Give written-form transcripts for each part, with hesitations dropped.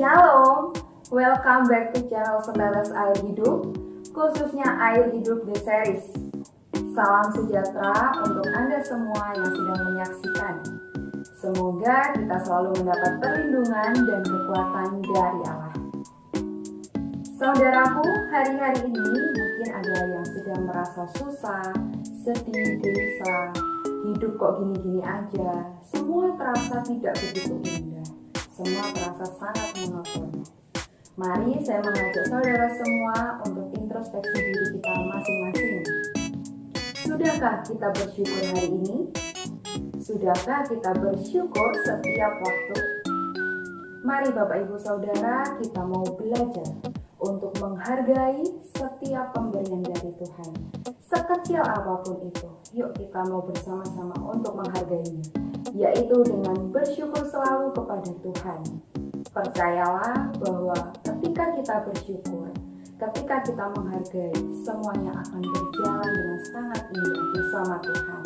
Shalom, welcome back to channel Setetes Air Hidup, khususnya Air Hidup The Series. Salam sejahtera untuk Anda semua yang sedang menyaksikan. Semoga kita selalu mendapat perlindungan dan kekuatan dari Allah. Saudaraku, hari-hari ini mungkin ada yang sedang merasa susah, sedih, gelisah, hidup kok gini-gini aja, semua terasa tidak begitu indah. Semua terasa sangat monoton. Mari saya mengajak saudara semua untuk introspeksi diri kita masing-masing. Sudahkah kita bersyukur hari ini? Sudahkah kita bersyukur setiap waktu? Mari Bapak Ibu Saudara, kita mau belajar untuk menghargai setiap pemberian dari Tuhan. Sekecil apapun itu, yuk kita mau bersama-sama untuk menghargainya, yaitu dengan bersyukur selalu kepada Tuhan. Percayalah bahwa ketika kita bersyukur, ketika kita menghargai, semuanya akan berjalan dengan sangat indah bersama Tuhan.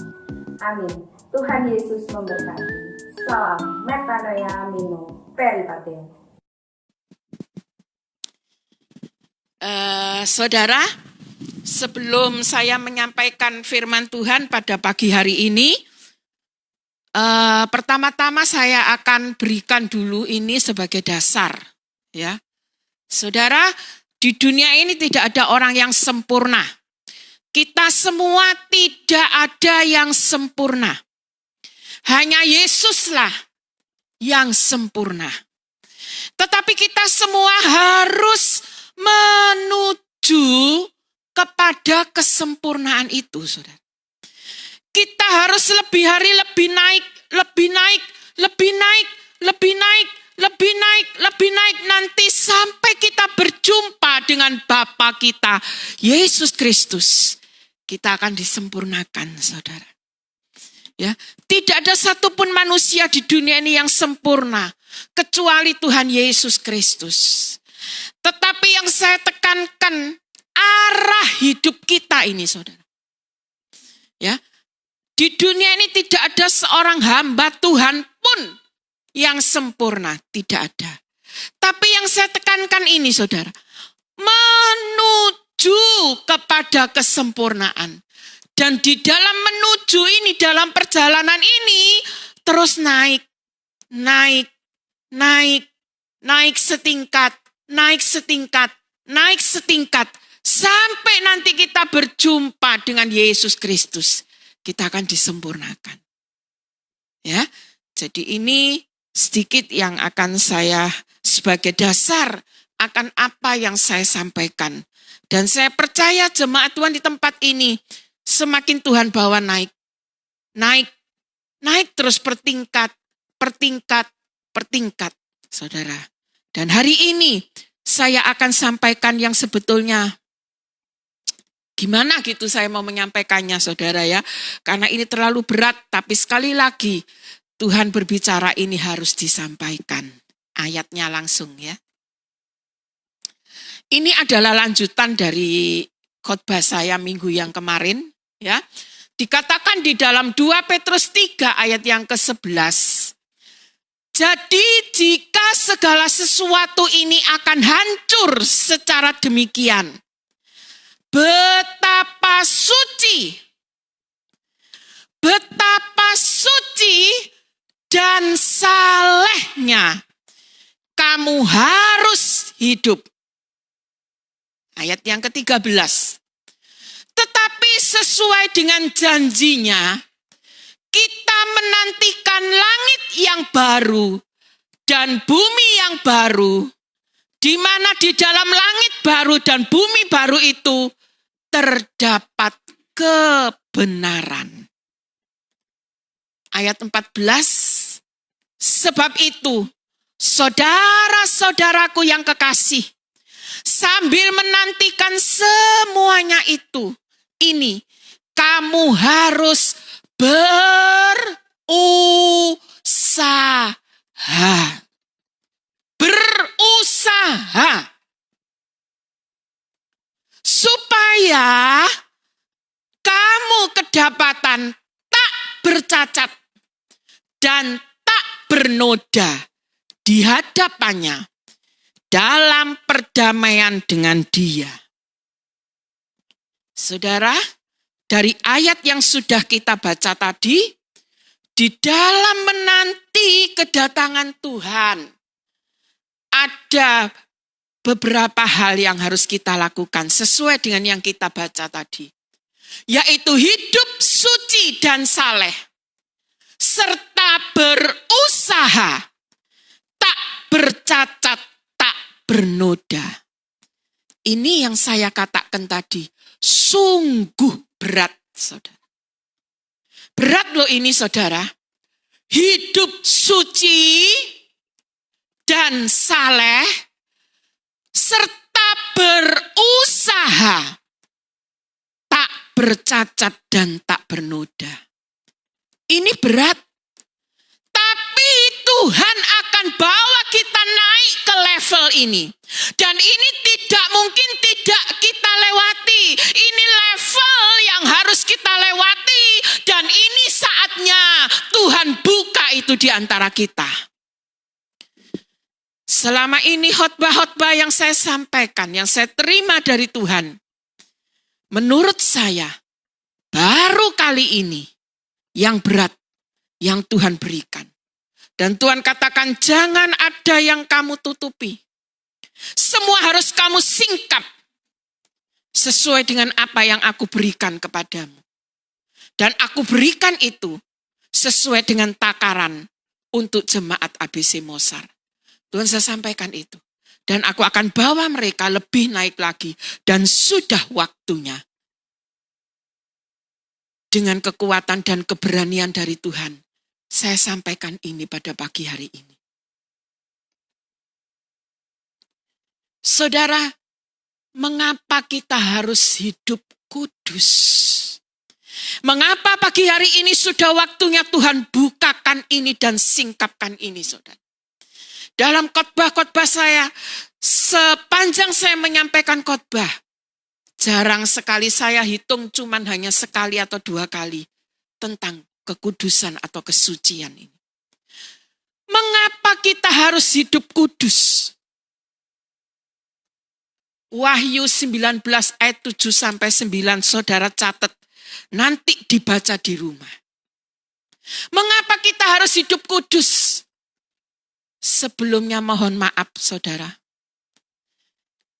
Amin. Tuhan Yesus memberkati. Salam Metanoia Mino Peripaten. Saudara, sebelum saya menyampaikan firman Tuhan pada pagi hari ini, pertama-tama saya akan berikan dulu ini sebagai dasar, ya. Saudara, di dunia ini tidak ada orang yang sempurna. Kita semua tidak ada yang sempurna. Hanya Yesuslah yang sempurna. Tetapi kita semua harus menuju kepada kesempurnaan itu, saudara. Kita harus lebih hari lebih naik, lebih naik nanti sampai kita berjumpa dengan Bapa kita, Yesus Kristus. Kita akan disempurnakan, saudara. Ya, tidak ada satupun manusia di dunia ini yang sempurna kecuali Tuhan Yesus Kristus. Tetapi yang saya tekankan arah hidup kita ini, saudara. Ya, di dunia ini tidak ada seorang hamba Tuhan pun yang sempurna, tidak ada. Tapi yang saya tekankan ini, saudara, menuju kepada kesempurnaan. Dan di dalam menuju ini, dalam perjalanan ini, terus naik setingkat, sampai nanti kita berjumpa dengan Yesus Kristus. Kita akan disempurnakan. Ya, jadi ini sedikit yang akan saya sebagai dasar akan apa yang saya sampaikan. Dan saya percaya jemaat Tuhan di tempat ini semakin Tuhan bawa naik terus pertingkat, saudara. Dan hari ini saya akan sampaikan yang sebetulnya gimana gitu saya mau menyampaikannya, saudara ya. Karena ini terlalu berat, tapi sekali lagi Tuhan berbicara ini harus disampaikan. Ayatnya langsung ya. Ini adalah lanjutan dari khotbah saya minggu yang kemarin ya. Dikatakan di dalam 2 Petrus 3 ayat yang ke-11. Jadi jika segala sesuatu ini akan hancur secara demikian, betapa suci dan salehnya kamu harus hidup. Ayat yang ke-13. Tetapi sesuai dengan janjinya, kita menantikan langit yang baru dan bumi yang baru, di mana di dalam langit baru dan bumi baru itu terdapat kebenaran. Ayat 14, sebab itu, saudara-saudaraku yang kekasih, sambil menantikan semuanya itu, ini kamu harus berusaha. Supaya kamu kedapatan tak bercacat dan tak bernoda di hadapannya dalam perdamaian dengan Dia. Saudara, dari ayat yang sudah kita baca tadi, di dalam menanti kedatangan Tuhan, ada beberapa hal yang harus kita lakukan sesuai dengan yang kita baca tadi. Yaitu hidup suci dan saleh, serta berusaha, tak bercacat, tak bernoda. Ini yang saya katakan tadi, sungguh berat, saudara. Berat loh ini, saudara. Hidup suci dan saleh, serta berusaha, tak bercacat dan tak bernoda. Ini berat. Tapi Tuhan akan bawa kita naik ke level ini. Dan ini tidak mungkin tidak kita lewati. Ini level yang harus kita lewati. Dan ini saatnya Tuhan buka itu di antara kita. Selama ini khotbah-khotbah yang saya sampaikan, yang saya terima dari Tuhan, menurut saya, baru kali ini yang berat yang Tuhan berikan. Dan Tuhan katakan, jangan ada yang kamu tutupi. Semua harus kamu singkap sesuai dengan apa yang aku berikan kepadamu. Dan aku berikan itu sesuai dengan takaran untuk jemaat ABC Mosar. Tuhan, saya sampaikan itu. Dan aku akan bawa mereka lebih naik lagi. Dan sudah waktunya. Dengan kekuatan dan keberanian dari Tuhan, saya sampaikan ini pada pagi hari ini. Saudara, mengapa kita harus hidup kudus? Mengapa pagi hari ini sudah waktunya Tuhan bukakan ini dan singkapkan ini, saudara? Dalam khotbah-khotbah saya, sepanjang saya menyampaikan khotbah, jarang sekali saya hitung cuman hanya sekali atau dua kali tentang kekudusan atau kesucian ini. Mengapa kita harus hidup kudus? Wahyu 19 ayat 7 sampai 9, saudara catat, nanti dibaca di rumah. Mengapa kita harus hidup kudus? Sebelumnya mohon maaf, saudara,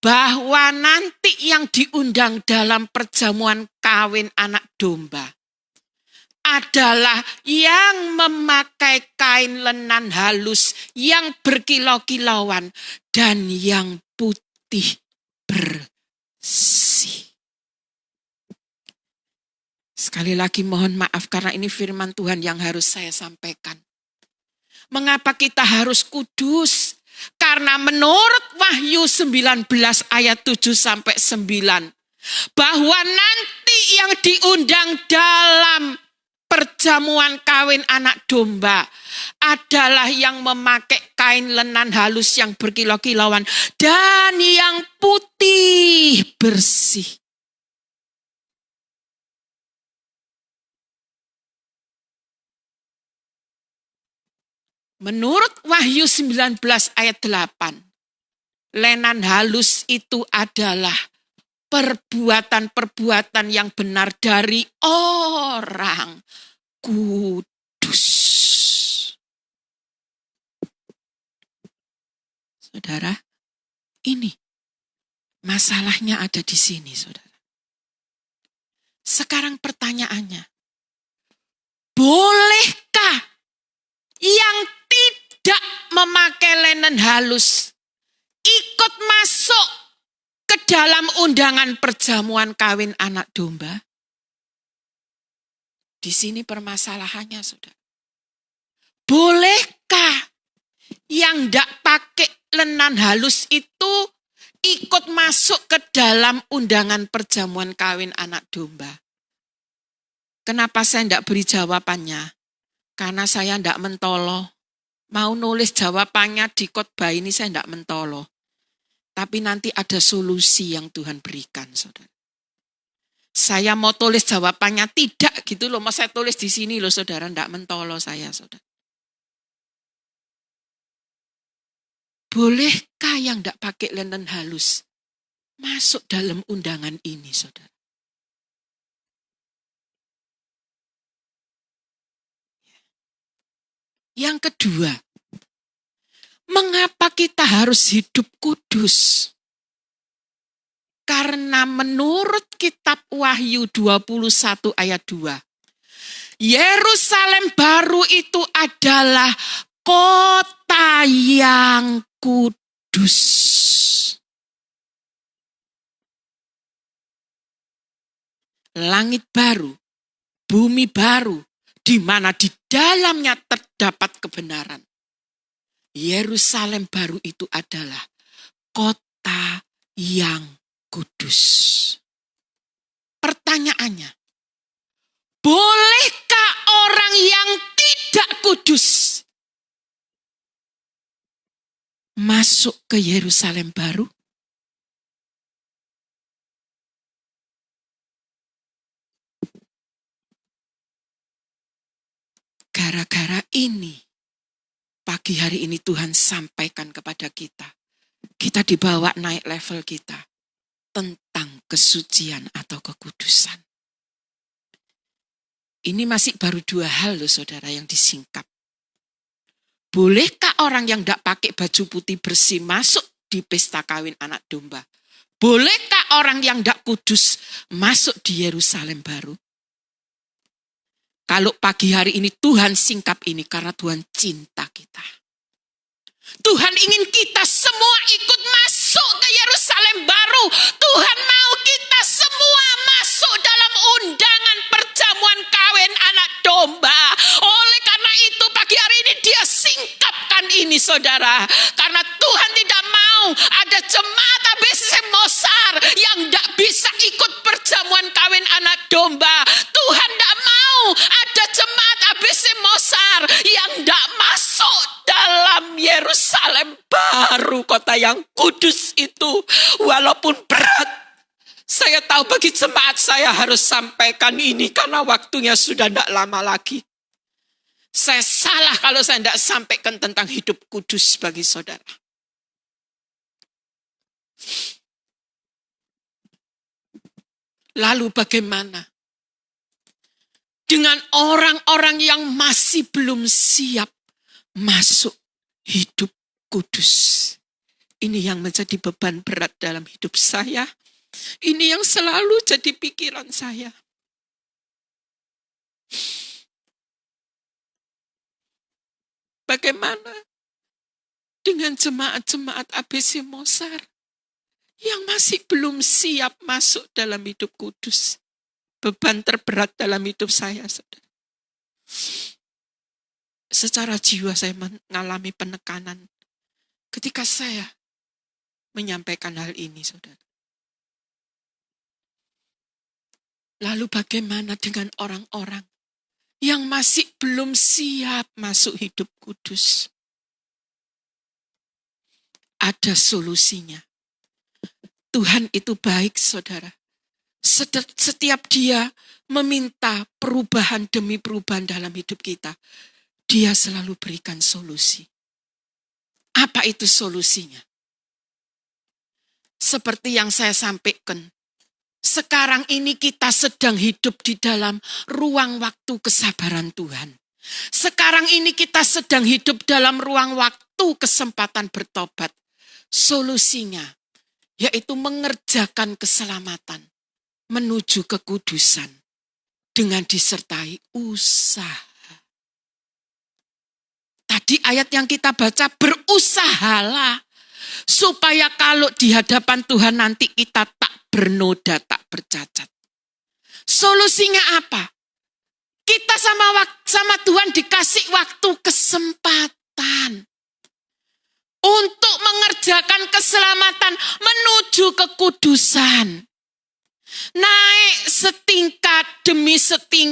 bahwa nanti yang diundang dalam perjamuan kawin anak domba adalah yang memakai kain lenan halus yang berkilau-kilauan dan yang putih bersih. Sekali lagi mohon maaf karena ini firman Tuhan yang harus saya sampaikan. Mengapa kita harus kudus? Karena menurut Wahyu 19 ayat 7 sampai 9, bahwa nanti yang diundang dalam perjamuan kawin anak domba adalah yang memakai kain lenan halus yang berkilau-kilauan dan yang putih bersih. Menurut Wahyu 19 ayat 8, lenan halus itu adalah perbuatan-perbuatan yang benar dari orang kudus. Saudara, ini masalahnya ada di sini, saudara. Sekarang pertanyaannya, bolehkah yang tidak memakai lenan halus ikut masuk ke dalam undangan perjamuan kawin anak domba? Di sini permasalahannya, saudara. Bolehkah yang tidak pakai lenan halus itu ikut masuk ke dalam undangan perjamuan kawin anak domba? Kenapa saya tidak beri jawabannya? Karena saya tidak mentolo. Mau nulis jawabannya di khotbah ini saya tidak mentolo. Tapi nanti ada solusi yang Tuhan berikan, saudara. Saya mau tulis jawabannya tidak gitu loh. Mau saya tulis di sini loh, saudara. Tidak mentolo saya, saudara. Bolehkah yang tidak pakai linen halus masuk dalam undangan ini, saudara? Yang kedua, mengapa kita harus hidup kudus? Karena menurut kitab Wahyu 21 ayat 2, Yerusalem baru itu adalah kota yang kudus. Langit baru, bumi baru, di mana di dalamnya terdapat kebenaran. Yerusalem baru itu adalah kota yang kudus. Pertanyaannya, bolehkah orang yang tidak kudus masuk ke Yerusalem baru? Gara-gara ini, pagi hari ini Tuhan sampaikan kepada kita. Kita dibawa naik level kita tentang kesucian atau kekudusan. Ini masih baru 2 hal loh saudara yang disingkap. Bolehkah orang yang tidak pakai baju putih bersih masuk di pesta kawin anak domba? Bolehkah orang yang tidak kudus masuk di Yerusalem baru? Kalau pagi hari ini Tuhan singkap ini karena Tuhan cinta kita. Tuhan ingin kita semua ikut masuk ke Yerusalem baru. Tuhan mau kita semua masuk dalam undangan perjamuan kawin anak domba. Oleh karena itu pagi hari ini dia singkapkan ini saudara. Karena Tuhan tidak mau ada jemaat ABCC Mosar yang tidak bisa ikut perjamuan kawin anak domba. Tuhan tidak mau ada jemaat ABCC Mosar yang tidak masuk dalam Yerusalem baru, kota yang kudus itu. Walaupun berat, saya tahu bagi jemaat saya harus sampaikan ini karena waktunya sudah tidak lama lagi. Saya salah kalau saya tidak sampaikan tentang hidup kudus bagi saudara. Lalu bagaimana dengan orang-orang yang masih belum siap masuk hidup kudus? Ini yang menjadi beban berat dalam hidup saya. Ini yang selalu jadi pikiran saya. Bagaimana dengan jemaat-jemaat ABC Mosar yang masih belum siap masuk dalam hidup kudus? Beban terberat dalam hidup saya, saudara. Secara jiwa saya mengalami penekanan ketika saya menyampaikan hal ini, saudara. Lalu bagaimana dengan orang-orang yang masih belum siap masuk hidup kudus? Ada solusinya. Tuhan itu baik, saudara. Setiap dia meminta perubahan demi perubahan dalam hidup kita, dia selalu berikan solusi. Apa itu solusinya? Seperti yang saya sampaikan, sekarang ini kita sedang hidup di dalam ruang waktu kesabaran Tuhan. Sekarang ini kita sedang hidup dalam ruang waktu kesempatan bertobat. Solusinya yaitu mengerjakan keselamatan menuju kekudusan dengan disertai usaha. Tadi ayat yang kita baca, berusahalah supaya kalau di hadapan Tuhan nanti kita tak bernoda, tak bercacat. Solusinya apa? Kita sama Tuhan dikasih waktu kesempatan untuk mengerjakan keselamatan menuju kekudusan. Naik setingkat demi setingkat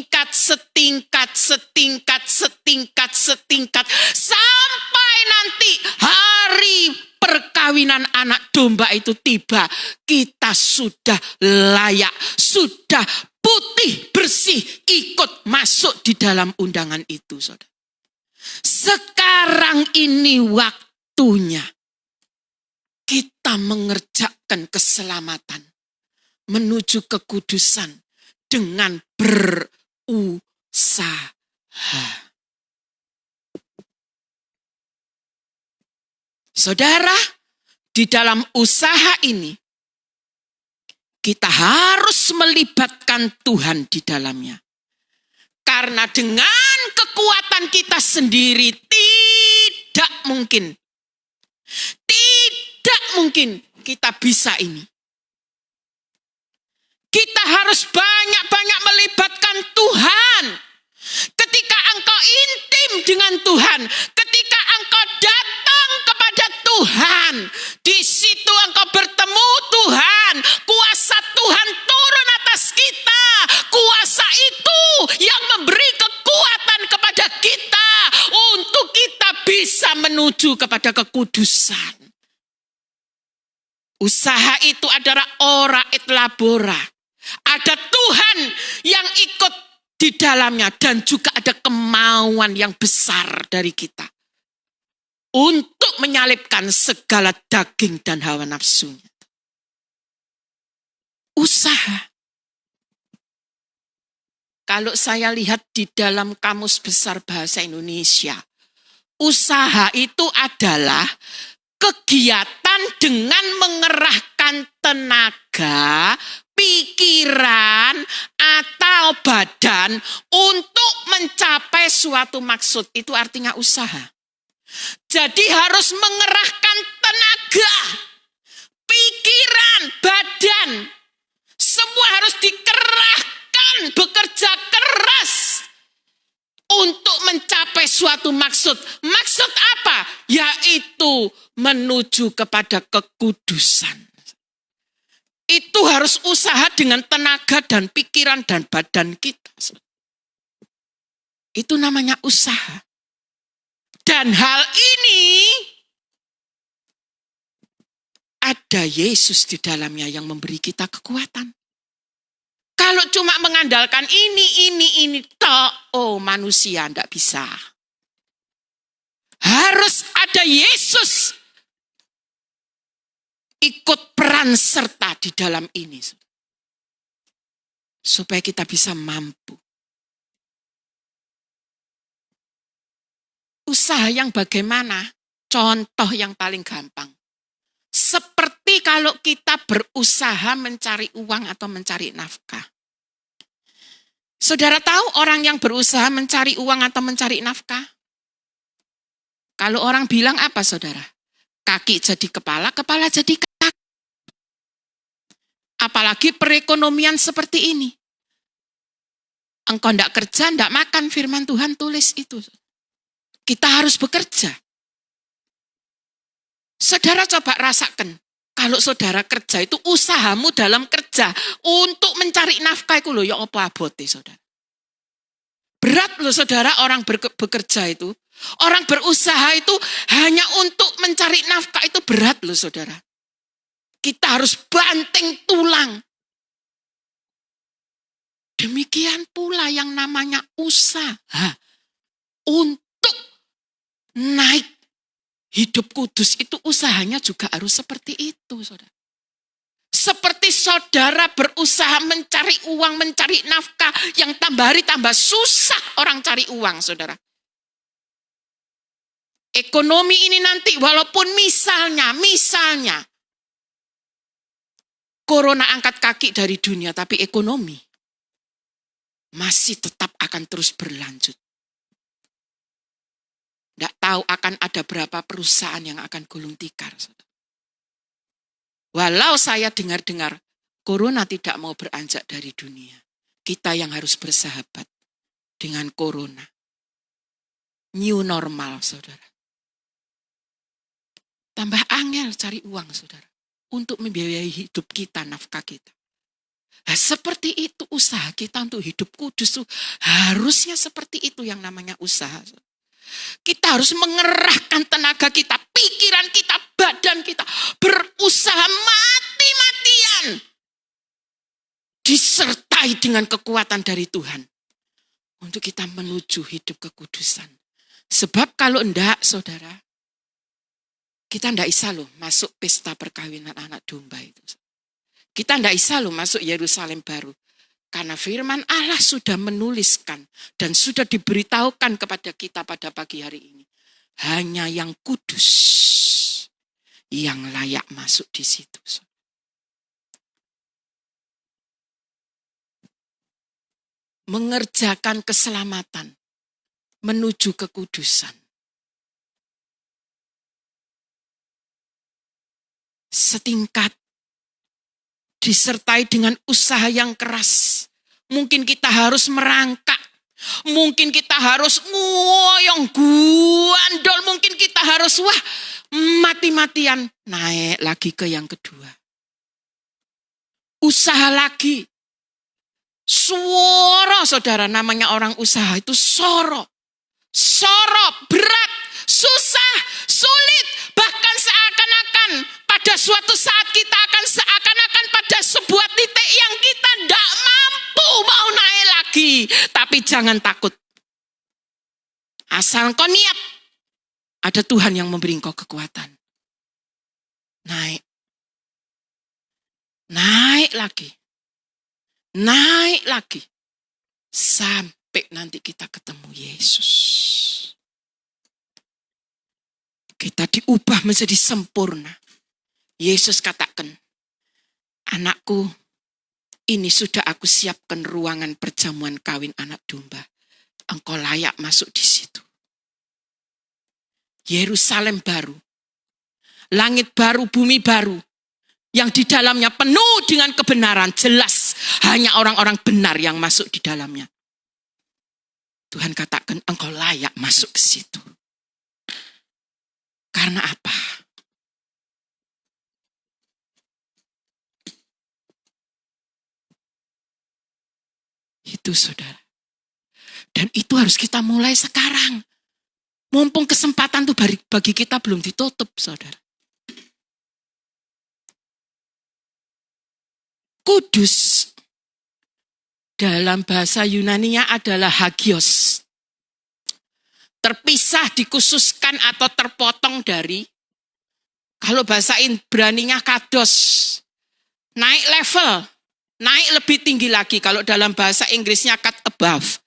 sampai nanti hari perkawinan anak domba itu tiba. Kita sudah layak, sudah putih bersih ikut masuk di dalam undangan itu, saudara. Sekarang ini waktunya kita mengerjakan keselamatan menuju kekudusan dengan berusaha. Saudara, di dalam usaha ini kita harus melibatkan Tuhan di dalamnya. Karena dengan kekuatan kita sendiri tidak mungkin kita bisa ini. Kita harus banyak-banyak melibatkan Tuhan. Ketika engkau intim dengan Tuhan, ketika engkau datang kepada Tuhan, di situ engkau bertemu Tuhan, kuasa Tuhan turun atas kita. Kuasa itu yang memberi kekuatan kepada kita untuk kita bisa menuju kepada kekudusan. Usaha itu adalah ora et labora. Ada Tuhan yang ikut di dalamnya dan juga ada kemauan yang besar dari kita untuk menyalipkan segala daging dan hawa nafsunya. Usaha. Kalau saya lihat di dalam Kamus Besar Bahasa Indonesia, usaha itu adalah kegiatan dengan mengerahkan tenaga, pikiran, atau badan untuk mencapai suatu maksud. Itu artinya usaha. Jadi harus mengerahkan tenaga, pikiran, badan. Semua harus dikerahkan, bekerja keras untuk mencapai suatu maksud. Maksud apa? Yaitu menuju kepada kekudusan. Itu harus usaha dengan tenaga dan pikiran dan badan kita. Itu namanya usaha. Dan hal ini ada Yesus di dalamnya yang memberi kita kekuatan. Kalau cuma mengandalkan ini, tok, manusia enggak bisa. Harus ada Yesus ikut peran serta di dalam ini. Supaya kita bisa mampu. Usaha yang bagaimana? Contoh yang paling gampang. Seperti kalau kita berusaha mencari uang atau mencari nafkah. Saudara tahu orang yang berusaha mencari uang atau mencari nafkah? Kalau orang bilang apa saudara? Kaki jadi kepala, kepala jadi kaki. Apalagi perekonomian seperti ini. Engkau tidak kerja, tidak makan, firman Tuhan tulis itu. Kita harus bekerja. Saudara coba rasakan. Kalau saudara kerja itu usahamu dalam kerja untuk mencari nafkah itu loh, ya apa abote saudara. Berat loh saudara orang bekerja itu. Orang berusaha itu hanya untuk mencari nafkah itu berat loh saudara. Kita harus banting tulang. Demikian pula yang namanya usaha untuk naik hidup kudus itu usahanya juga harus seperti itu, saudara. Seperti saudara berusaha mencari uang, mencari nafkah yang tambah hari tambah susah orang cari uang, saudara. Ekonomi ini nanti walaupun misalnya Corona angkat kaki dari dunia, tapi ekonomi masih tetap akan terus berlanjut. Tidak tahu akan ada berapa perusahaan yang akan gulung tikar. Walau saya dengar-dengar Corona tidak mau beranjak dari dunia. Kita yang harus bersahabat dengan Corona. New normal, saudara. Tambah angel cari uang, saudara. Untuk membiayai hidup kita, nafkah kita. Nah, seperti itu usaha kita untuk hidup kudus. Harusnya seperti itu yang namanya usaha. Kita harus mengerahkan tenaga kita, pikiran kita, badan kita. Berusaha mati-matian. Disertai dengan kekuatan dari Tuhan. Untuk kita menuju hidup kekudusan. Sebab kalau enggak, saudara, Kita tidak bisa loh masuk pesta perkawinan anak domba itu. Kita tidak bisa loh masuk Yerusalem baru. Karena firman Allah sudah menuliskan dan sudah diberitahukan kepada kita pada pagi hari ini. Hanya yang kudus yang layak masuk di situ. Mengerjakan keselamatan menuju kekudusan. Setingkat, disertai dengan usaha yang keras. Mungkin kita harus merangkak. Mungkin kita harus ngoyong guandol. Mungkin kita harus mati-matian. Naik lagi ke yang kedua. Usaha lagi. Suara saudara, namanya orang usaha itu soro. Soro, berat, susah, sulit. Bahkan seakan-akan pada suatu saat kita akan seakan-akan pada sebuah titik yang kita tidak mampu mau naik lagi. Tapi jangan takut. Asal kau niat, ada Tuhan yang memberi kau kekuatan. Naik. Naik lagi. Naik lagi. Sampai nanti kita ketemu Yesus. Kita diubah menjadi sempurna. Yesus katakan, anakku, ini sudah aku siapkan ruangan perjamuan kawin anak domba. Engkau layak masuk di situ. Yerusalem baru. Langit baru, bumi baru. Yang di dalamnya penuh dengan kebenaran. Jelas hanya orang-orang benar yang masuk di dalamnya. Tuhan katakan engkau layak masuk ke situ. Karena apa? Itu saudara. Dan itu harus kita mulai sekarang. Mumpung kesempatan itu bagi kita belum ditutup saudara. Kudus dalam bahasa Yunaninya adalah hagios. Terpisah, dikhususkan atau terpotong dari, kalau bahasa Ibraninya kados. Naik level, naik lebih tinggi lagi. Kalau dalam bahasa Inggrisnya cut above.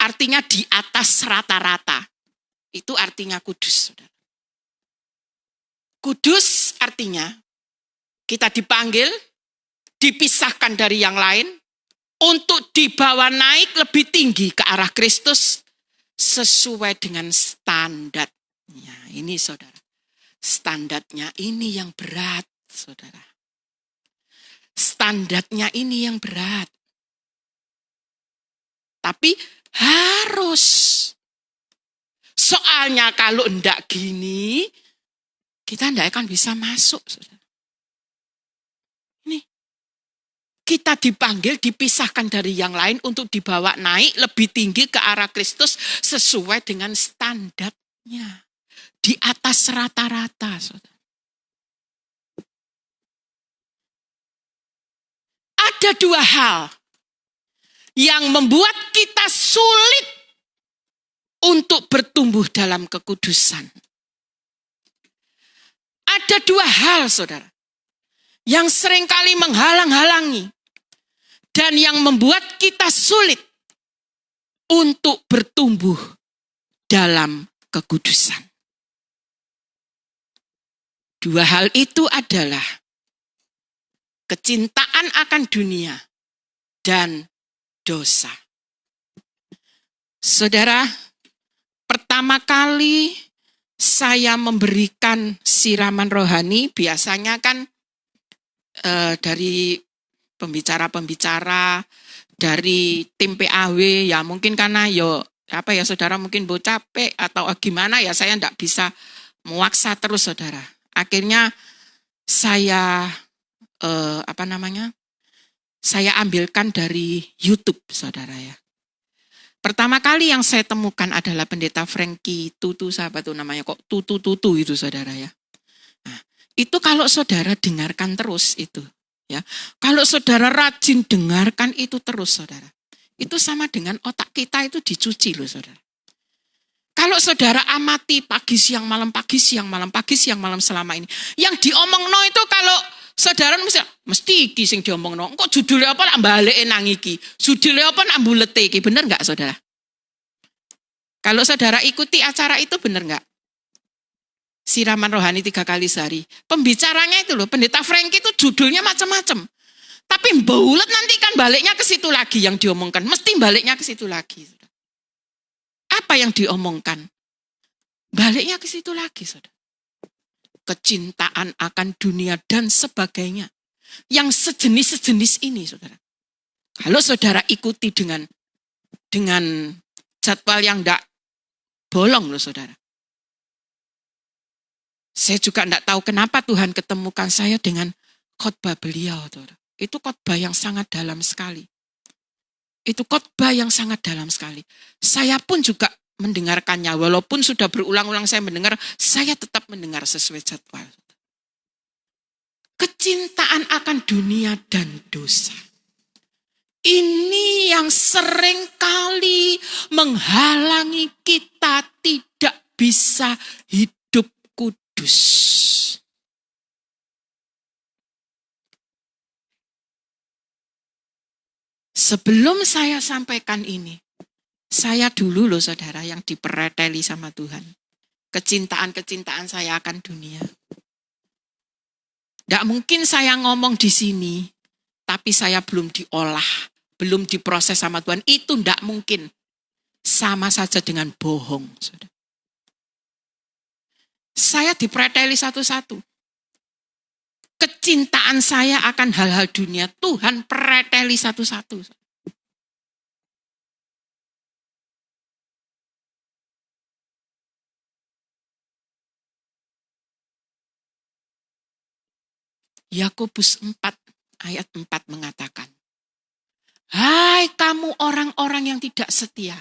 Artinya di atas rata-rata. Itu artinya kudus. Kudus artinya kita dipanggil, dipisahkan dari yang lain, untuk dibawa naik lebih tinggi ke arah Kristus, sesuai dengan standarnya. Ini saudara, standarnya ini yang berat saudara. Standarnya ini yang berat. Tapi harus. Soalnya kalau enggak gini, kita enggak akan bisa masuk saudara. Kita dipanggil, dipisahkan dari yang lain untuk dibawa naik lebih tinggi ke arah Kristus sesuai dengan standarnya. Di atas rata-rata. Saudara. Ada dua hal yang membuat kita sulit untuk bertumbuh dalam kekudusan. Ada dua hal saudara yang seringkali menghalang-halangi dan yang membuat kita sulit untuk bertumbuh dalam kekudusan. Dua hal itu adalah kecintaan akan dunia dan dosa. Saudara, pertama kali saya memberikan siraman rohani, biasanya kan dari pembicara-pembicara, dari tim PAW, ya mungkin karena saudara mungkin capek atau gimana ya saya enggak bisa memaksa terus saudara. Akhirnya saya saya ambilkan dari YouTube saudara ya. Pertama kali yang saya temukan adalah pendeta Frankie Tutu, sahabat tuh namanya kok Tutu itu saudara ya. Nah, itu kalau saudara dengarkan terus itu. Ya, kalau saudara rajin dengarkan itu terus saudara. Itu sama dengan otak kita itu dicuci loh saudara. Kalau saudara amati pagi siang malam selama ini, yang diomongno itu kalau saudara mesti iki sing diomongno. Kok judulnya apa nak baleke nang iki? Judulnya apa nak bulete iki? Bener enggak saudara? Kalau saudara ikuti acara itu bener enggak? Siraman rohani 3 kali sehari. Pembicaranya itu loh, Pendeta Frank itu judulnya macam-macam. Tapi bulet nanti kan baliknya ke situ lagi yang diomongkan. Mesti baliknya ke situ lagi. Apa yang diomongkan? Baliknya ke situ lagi, saudara. Kecintaan akan dunia dan sebagainya. Yang sejenis-sejenis ini, saudara. Kalau saudara ikuti dengan jadwal yang enggak bolong loh, saudara. Saya juga enggak tahu kenapa Tuhan ketemukan saya dengan khotbah beliau, saudara. Itu khotbah yang sangat dalam sekali. Itu khotbah yang sangat dalam sekali. Saya pun juga mendengarkannya. Walaupun sudah berulang-ulang saya mendengar, saya tetap mendengar sesuai jadwal. Kecintaan akan dunia dan dosa. Ini yang sering kali menghalangi kita tidak bisa hidup kudus. Sebelum saya sampaikan ini, saya dulu loh saudara yang dipereteli sama Tuhan. Kecintaan saya akan dunia. Tidak mungkin saya ngomong di sini, tapi saya belum diolah, belum diproses sama Tuhan. Itu tidak mungkin. Sama saja dengan bohong. Saudara. Saya dipereteli satu-satu. Kecintaan saya akan hal-hal dunia, Tuhan preteli satu-satu. Yakobus 4 ayat 4 mengatakan, hai kamu orang-orang yang tidak setia,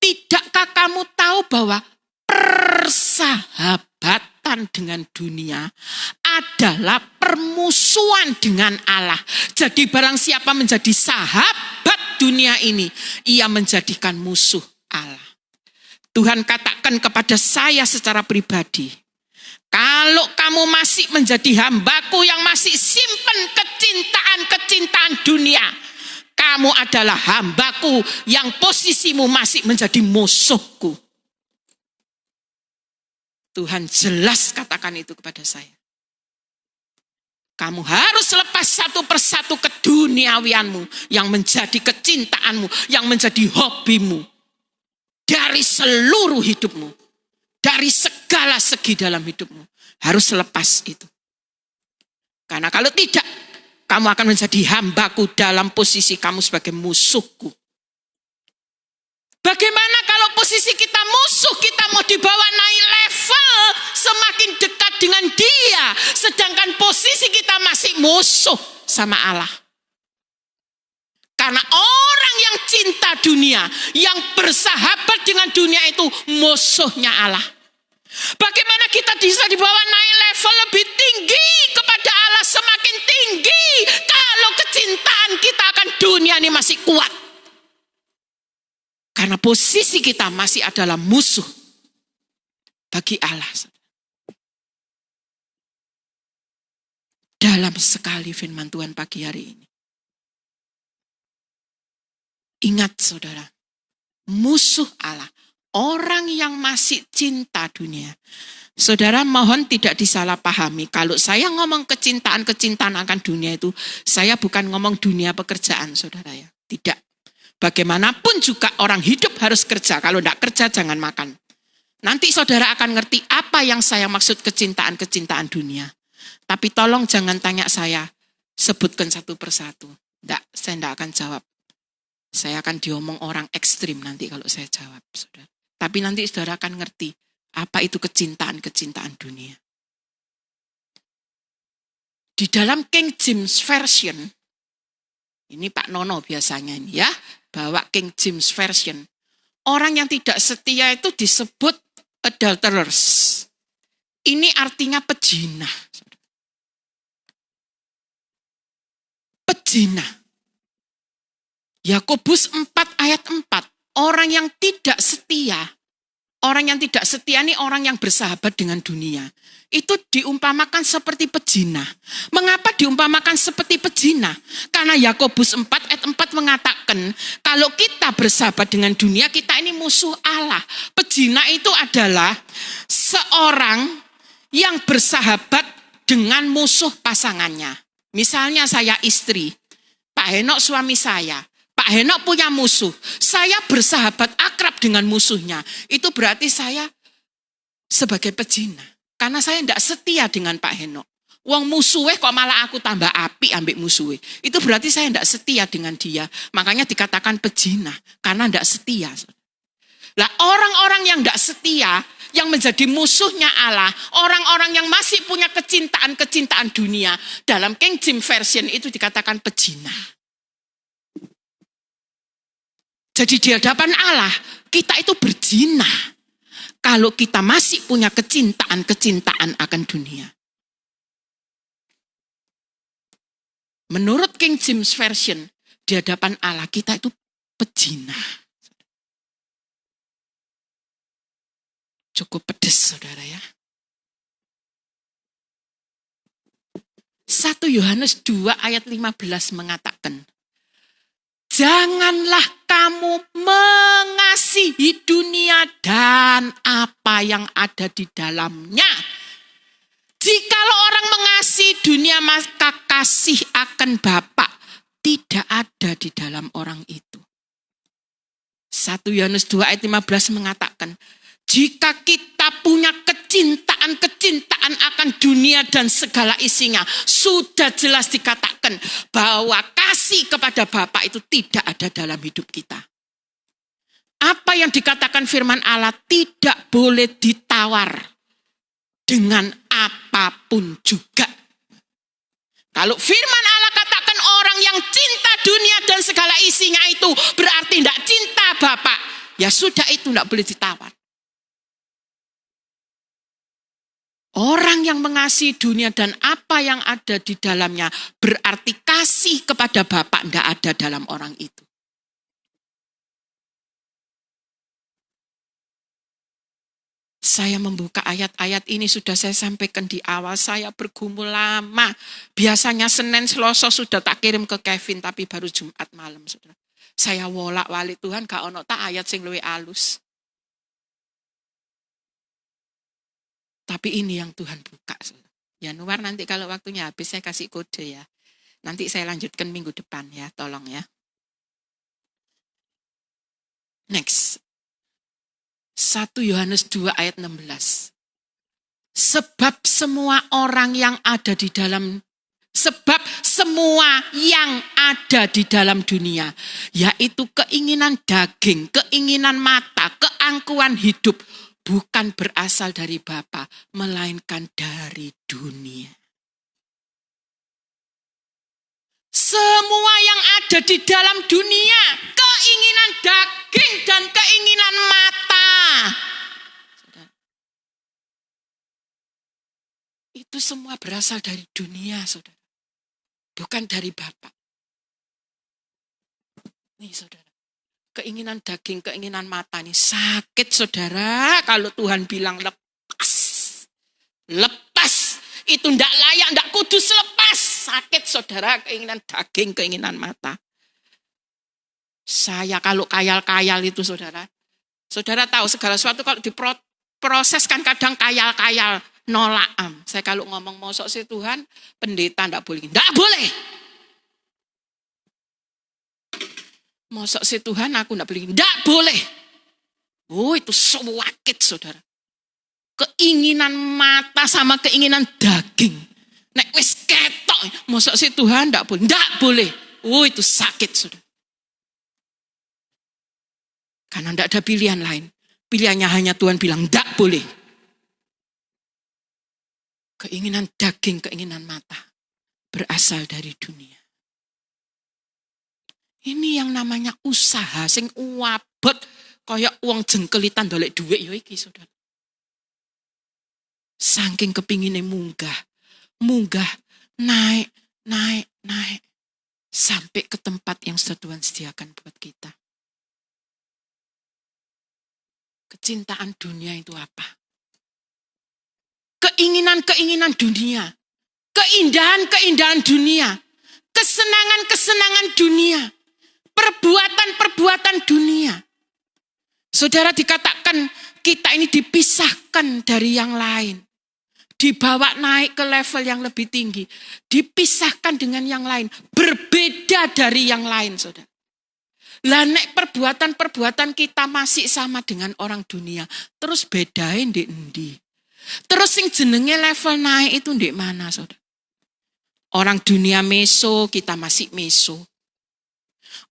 tidakkah kamu tahu bahwa persahabatan dengan dunia adalah permusuhan dengan Allah. Jadi barang siapa menjadi sahabat dunia ini, ia menjadikan musuh Allah. Tuhan katakan kepada saya secara pribadi, kalau kamu masih menjadi hambaku yang masih simpen kecintaan dunia, kamu adalah hambaku yang posisimu masih menjadi musuhku. Tuhan jelas katakan itu kepada saya. Kamu harus lepas satu persatu keduniawianmu yang menjadi kecintaanmu, yang menjadi hobimu. Dari seluruh hidupmu. Dari segala segi dalam hidupmu. Harus lepas itu. Karena kalau tidak, kamu akan menjadi hambaku dalam posisi kamu sebagai musuhku. Bagaimana kalau posisi kita musuh, kita mau dibawa naik level, semakin dekat dengan dia, sedangkan posisi kita masih musuh sama Allah. Karena orang yang cinta dunia, yang bersahabat dengan dunia itu musuhnya Allah. Bagaimana kita bisa dibawa naik level lebih tinggi kepada Allah, semakin tinggi kalau kecintaan kita akan dunia ini masih kuat. Karena posisi kita masih adalah musuh bagi Allah. Dalam sekali firman Tuhan pagi hari ini. Ingat saudara, musuh Allah, orang yang masih cinta dunia. Saudara mohon tidak disalahpahami. Kalau saya ngomong kecintaan akan dunia itu, saya bukan ngomong dunia pekerjaan saudara ya. Tidak. Bagaimanapun juga orang hidup harus kerja. Kalau tidak kerja jangan makan. Nanti saudara akan ngerti apa yang saya maksud kecintaan dunia. Tapi tolong jangan tanya saya, sebutkan satu persatu. Tidak, saya tidak akan jawab. Saya akan diomong orang ekstrim nanti kalau saya jawab. Saudara. Tapi nanti saudara akan ngerti apa itu kecintaan dunia. Di dalam King James Version, ini Pak Nono biasanya ini ya, bawa King James Version. Orang yang tidak setia itu disebut adulterers. Ini artinya pezina. Pezina. Yakobus 4 ayat 4. Orang yang tidak setia Orang yang tidak setia ini orang yang bersahabat dengan dunia. Itu diumpamakan seperti pezina. Mengapa diumpamakan seperti pezina? Karena Yakobus 4 ayat 4 mengatakan, kalau kita bersahabat dengan dunia, kita ini musuh Allah. Pezina itu adalah seorang yang bersahabat dengan musuh pasangannya. Misalnya saya istri, Pak Henok suami saya. Pak Henok punya musuh. Saya bersahabat akrab dengan musuhnya. Itu berarti saya sebagai pezina. Karena saya tidak setia dengan Pak Henok. Wong musuhnya kok malah aku tambah api ambek musuhnya. Itu berarti saya tidak setia dengan dia. Makanya dikatakan pezina. Karena tidak setia. Lah orang-orang yang tidak setia, yang menjadi musuhnya Allah, orang-orang yang masih punya kecintaan dunia, dalam King James Version itu dikatakan pezina. Jadi di hadapan Allah, kita itu berzina. Kalau kita masih punya kecintaan akan dunia. Menurut King James Version, di hadapan Allah kita itu pezina. Cukup pedes, saudara ya. 1 Yohanes 2 ayat 15 mengatakan, janganlah kamu mengasihi dunia dan apa yang ada di dalamnya. Jikalau orang mengasihi dunia, maka kasih akan Bapa tidak ada di dalam orang itu. 1 Yohanes 2 ayat 15 mengatakan, jika kita punya kecintaan akan dunia dan segala isinya, sudah jelas dikatakan bahwa kasih kepada Bapa itu tidak ada dalam hidup kita. Apa yang dikatakan firman Allah tidak boleh ditawar dengan apapun juga. Kalau firman Allah katakan orang yang cinta dunia dan segala isinya itu berarti tidak cinta Bapa, ya sudah itu tidak boleh ditawar. Orang yang mengasihi dunia dan apa yang ada di dalamnya berarti kasih kepada Bapa tidak ada dalam orang itu. Saya membuka ayat-ayat ini sudah saya sampaikan di awal. Saya bergumul lama. Biasanya Senin, Selasa sudah tak kirim ke Kevin, tapi baru Jumat malam. Saudara. Saya wolak-walik Tuhan, gak ono tak ayat sing luwih alus. Tapi ini yang Tuhan buka. Januari nanti kalau waktunya habis saya kasih kode ya. Nanti saya lanjutkan minggu depan ya, tolong ya. Next. 1 Yohanes 2 ayat 16. Sebab semua yang ada di dalam dunia, yaitu keinginan daging, keinginan mata, keangkuhan hidup, bukan berasal dari Bapa, melainkan dari dunia. Semua yang ada di dalam dunia, keinginan daging dan keinginan mata, itu semua berasal dari dunia, saudara. Bukan dari Bapa. Nih, saudara. Keinginan daging, keinginan mata ini sakit, saudara. Kalau Tuhan bilang lepas. Lepas. Itu tidak layak, tidak kudus, lepas. Sakit, saudara. Keinginan daging, keinginan mata. Saya kalau kayal-kayal itu, saudara. Saudara tahu segala sesuatu kalau diproses kan kadang kayal-kayal. Nolak. Saya kalau ngomong mosok sih Tuhan, pendeta tidak boleh. Tidak boleh. Mosok sih Tuhan aku tidak boleh. Tidak boleh. Oh itu sakit, saudara. Keinginan mata sama keinginan daging. Nek wis ketok, mosok sih Tuhan tidak boleh. Tidak boleh. Oh itu sakit, saudara. Karena tidak ada pilihan lain. Pilihannya hanya Tuhan bilang tidak boleh. Keinginan daging, keinginan mata berasal dari dunia. Ini yang namanya usaha sing uabot kaya uang jengkelitan dolek duit ya iki, saudara. Saking kepingine munggah, naik sampai ke tempat yang Tuhan sediakan buat kita. Kecintaan dunia itu apa? Keinginan-keinginan dunia. Keindahan-keindahan dunia. Kesenangan-kesenangan dunia. Perbuatan-perbuatan dunia. Saudara, dikatakan kita ini dipisahkan dari yang lain. Dibawa naik ke level yang lebih tinggi. Dipisahkan dengan yang lain. Berbeda dari yang lain, saudara. Lah nek perbuatan-perbuatan kita masih sama dengan orang dunia. Terus bedain di endi. Terus sing jenenge level naik itu ndek mana, saudara? Orang dunia meso, kita masih meso.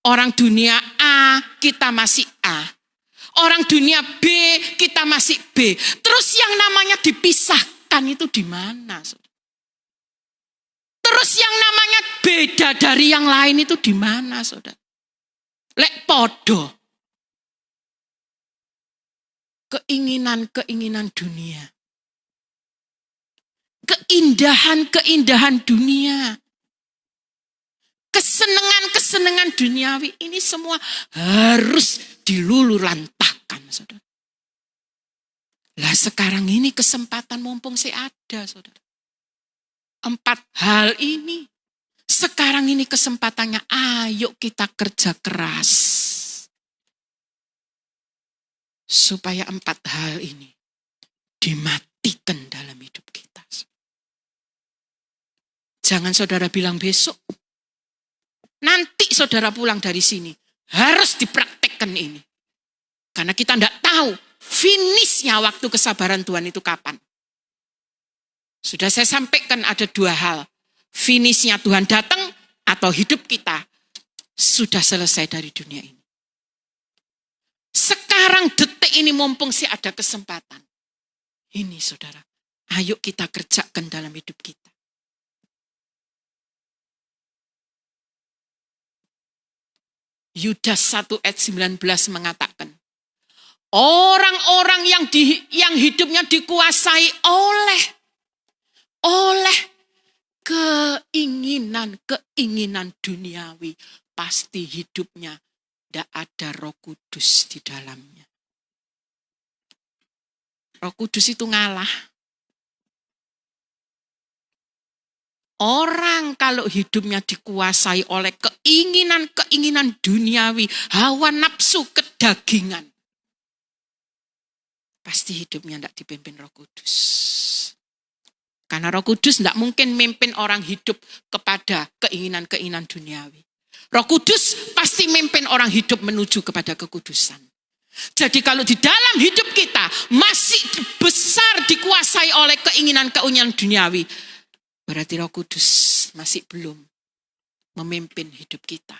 Orang dunia A, kita masih A. Orang dunia B, kita masih B. Terus yang namanya dipisahkan itu di mana, saudara? Terus yang namanya beda dari yang lain itu di mana, saudara? Lek podo. Keinginan-keinginan dunia. Keindahan-keindahan dunia. Kesenangan-kesenangan duniawi ini semua harus dilululantahkan, saudara. Lah sekarang ini kesempatan mumpung ada, saudara. 4 hal ini. Sekarang ini kesempatannya, ayo kita kerja keras. Supaya 4 hal ini dimatikan dalam hidup kita. Jangan saudara bilang besok. Nanti saudara pulang dari sini. Harus dipraktekkan ini. Karena kita tidak tahu finishnya waktu kesabaran Tuhan itu kapan. Sudah saya sampaikan ada 2 hal. Finishnya Tuhan datang atau hidup kita sudah selesai dari dunia ini. Sekarang detik ini mumpung sih ada kesempatan. Ini saudara, ayo kita kerjakan dalam hidup kita. Yudas 1 ayat 19 mengatakan, orang-orang yang hidupnya dikuasai oleh keinginan duniawi, pasti hidupnya tidak ada Roh Kudus di dalamnya. Roh Kudus itu ngalah. Orang kalau hidupnya dikuasai oleh keinginan-keinginan duniawi, hawa nafsu kedagingan, pasti hidupnya tidak dipimpin Roh Kudus. Karena Roh Kudus tidak mungkin memimpin orang hidup kepada keinginan-keinginan duniawi. Roh Kudus pasti memimpin orang hidup menuju kepada kekudusan. Jadi kalau di dalam hidup kita masih besar dikuasai oleh keinginan-keinginan duniawi, berarti Roh Kudus masih belum memimpin hidup kita.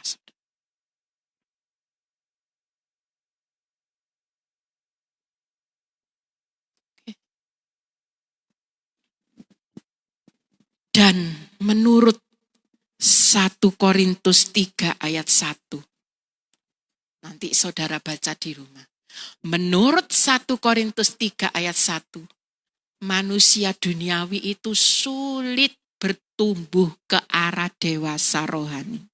Dan menurut 1 Korintus 3 ayat 1. Nanti saudara baca di rumah. Menurut 1 Korintus 3 ayat 1. Manusia duniawi itu sulit bertumbuh ke arah dewasa rohani.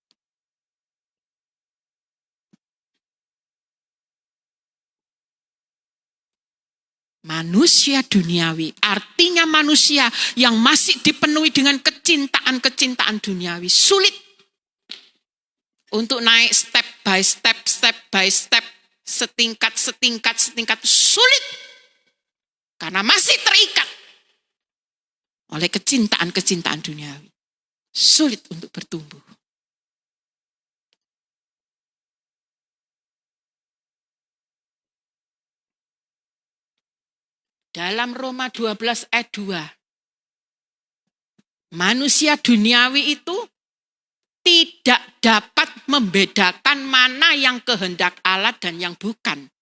Manusia duniawi, artinya manusia yang masih dipenuhi dengan kecintaan-kecintaan duniawi. Sulit untuk naik step by step, setingkat, sulit. Karena masih terikat oleh kecintaan-kecintaan duniawi. Sulit untuk bertumbuh. Dalam Roma 12 ayat 2. Manusia duniawi itu tidak dapat membedakan mana yang kehendak Allah dan yang bukan.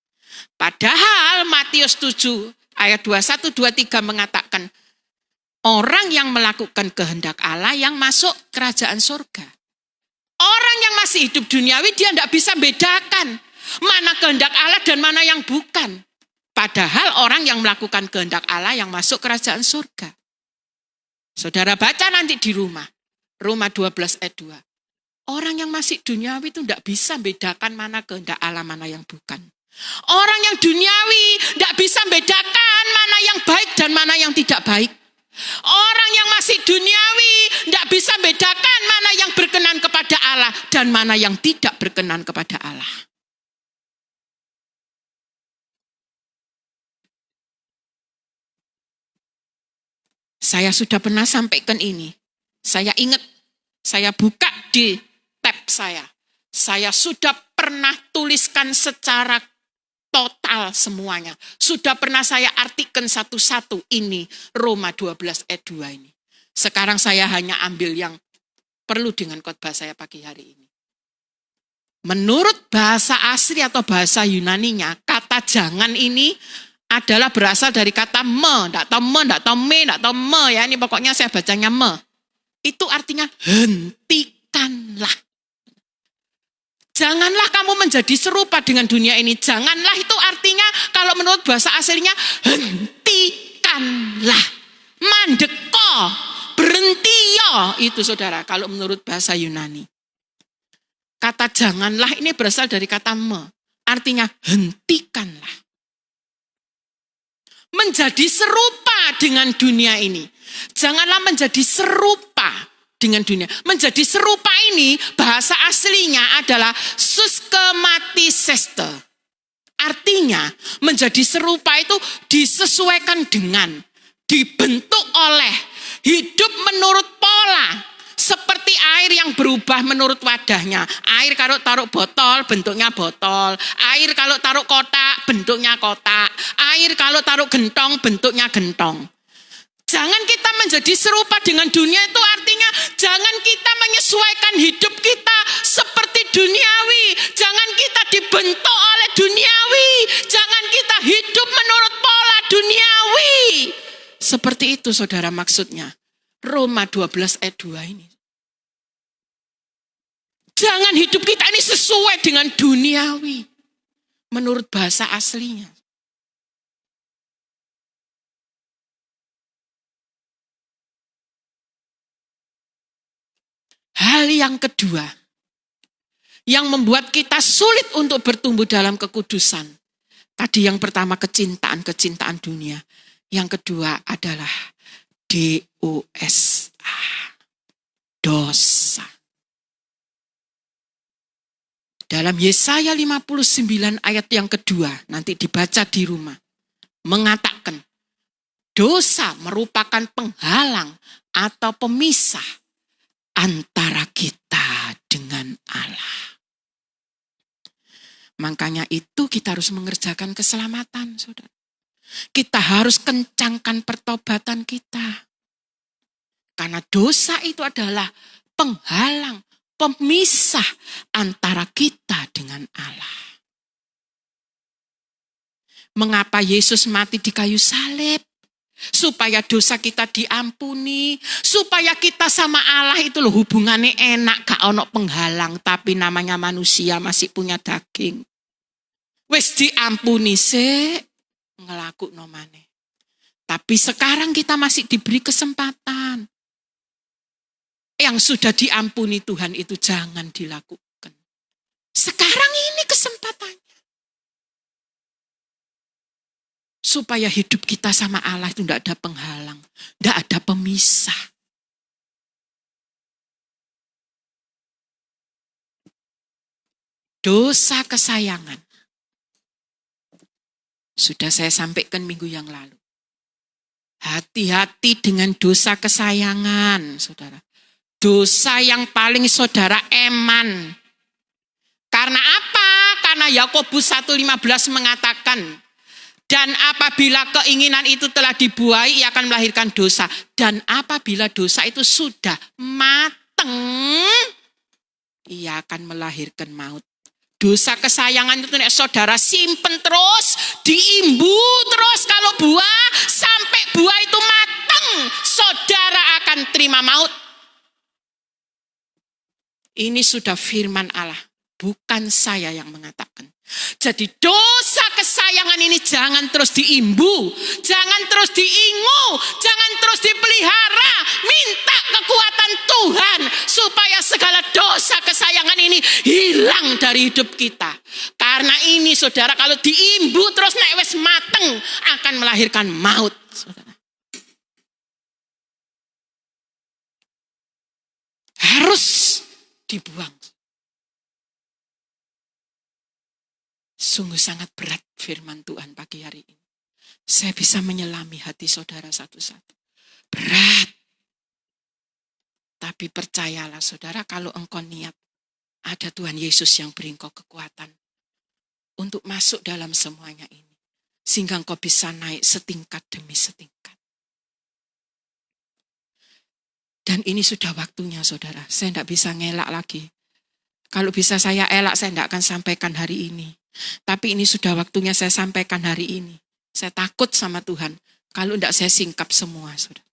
Padahal Matius 7 ayat 21-23 mengatakan, orang yang melakukan kehendak Allah yang masuk kerajaan surga. Orang yang masih hidup duniawi dia tidak bisa bedakan mana kehendak Allah dan mana yang bukan. Padahal orang yang melakukan kehendak Allah yang masuk kerajaan surga. Saudara baca nanti di rumah. Roma 12 ayat 2. Orang yang masih duniawi itu tidak bisa bedakan mana kehendak Allah, mana yang bukan. Orang yang duniawi tidak bisa bedakan mana yang baik dan mana yang tidak baik. Orang yang masih duniawi tidak bisa bedakan mana yang berkenan kepada Allah dan mana yang tidak berkenan kepada Allah. Saya sudah pernah sampaikan ini. Saya ingat, saya buka di tab saya. Saya sudah pernah tuliskan secara total semuanya. Sudah pernah saya artikan satu-satu ini Roma 12 ayat 2 ini. Sekarang saya hanya ambil yang perlu dengan khotbah saya pagi hari ini. Menurut bahasa asli atau bahasa Yunaninya, kata jangan ini adalah berasal dari kata me. Tidak tahu me, tidak tahu me, tidak tahu me ya. Ini pokoknya saya bacanya me. Itu artinya hentikanlah. Janganlah kamu menjadi serupa dengan dunia ini. Janganlah itu artinya kalau menurut bahasa aslinya hentikanlah. Mandeko, berhenti yo. Itu saudara kalau menurut bahasa Yunani. Kata janganlah ini berasal dari kata me. Artinya hentikanlah. Menjadi serupa dengan dunia ini. Janganlah menjadi serupa dengan dunia. Menjadi serupa ini bahasa aslinya adalah suskematiseste. Artinya menjadi serupa itu disesuaikan dengan, dibentuk oleh, hidup menurut pola. Seperti air yang berubah menurut wadahnya. Air kalau taruh botol bentuknya botol. Air kalau taruh kotak bentuknya kotak. Air kalau taruh gentong bentuknya gentong. Jangan kita menjadi serupa dengan dunia itu artinya jangan kita menyesuaikan hidup kita seperti duniawi. Jangan kita dibentuk oleh duniawi. Jangan kita hidup menurut pola duniawi. Seperti itu saudara maksudnya. Roma 12 ayat 2 ini. Jangan hidup kita ini sesuai dengan duniawi. Menurut bahasa aslinya. Hal yang kedua, yang membuat kita sulit untuk bertumbuh dalam kekudusan. Tadi yang pertama kecintaan dunia. Yang kedua adalah dosa. Dosa. Dalam Yesaya 59 ayat yang kedua, nanti dibaca di rumah. Mengatakan, dosa merupakan penghalang atau pemisah antara kita dengan Allah. Makanya itu kita harus mengerjakan keselamatan, saudara. Kita harus kencangkan pertobatan kita. Karena dosa itu adalah penghalang, pemisah antara kita dengan Allah. Mengapa Yesus mati di kayu salib? Supaya dosa kita diampuni, supaya kita sama Allah itu loh hubungannya enak, gak ono penghalang, tapi namanya manusia masih punya daging. Wis diampuni sih, ngelakukno maneh. Tapi sekarang kita masih diberi kesempatan. Yang sudah diampuni Tuhan itu jangan dilakukan. Sekarang ini kesempatannya. Supaya hidup kita sama Allah itu tidak ada penghalang, tidak ada pemisah. Dosa kesayangan. Sudah saya sampaikan minggu yang lalu. Hati-hati dengan dosa kesayangan, saudara. Dosa yang paling saudara eman. Karena apa? Karena Yakobus 1:15 mengatakan, dan apabila keinginan itu telah dibuai, ia akan melahirkan dosa. Dan apabila dosa itu sudah mateng, ia akan melahirkan maut. Dosa kesayangan itu nek saudara simpen terus, diimbu terus kalau buah, sampai buah itu mateng, saudara akan terima maut. Ini sudah firman Allah, bukan saya yang mengatakan. Jadi dosa kesayangan kesayangan ini jangan terus diimbu, jangan terus diingu, jangan terus dipelihara. Minta kekuatan Tuhan supaya segala dosa kesayangan ini hilang dari hidup kita. Karena ini saudara, kalau diimbu terus nek wis mateng akan melahirkan maut, saudara. Harus dibuang. Sungguh sangat berat firman Tuhan pagi hari ini. Saya bisa menyelami hati saudara satu-satu. Berat. Tapi percayalah saudara, kalau engkau niat, ada Tuhan Yesus yang beri engkau kekuatan untuk masuk dalam semuanya ini. Sehingga engkau bisa naik setingkat demi setingkat. Dan ini sudah waktunya saudara. Saya tidak bisa ngelak lagi. Kalau bisa saya elak, saya tidak akan sampaikan hari ini. Tapi ini sudah waktunya saya sampaikan hari ini. Saya takut sama Tuhan kalau tidak saya singkap semua, saudara.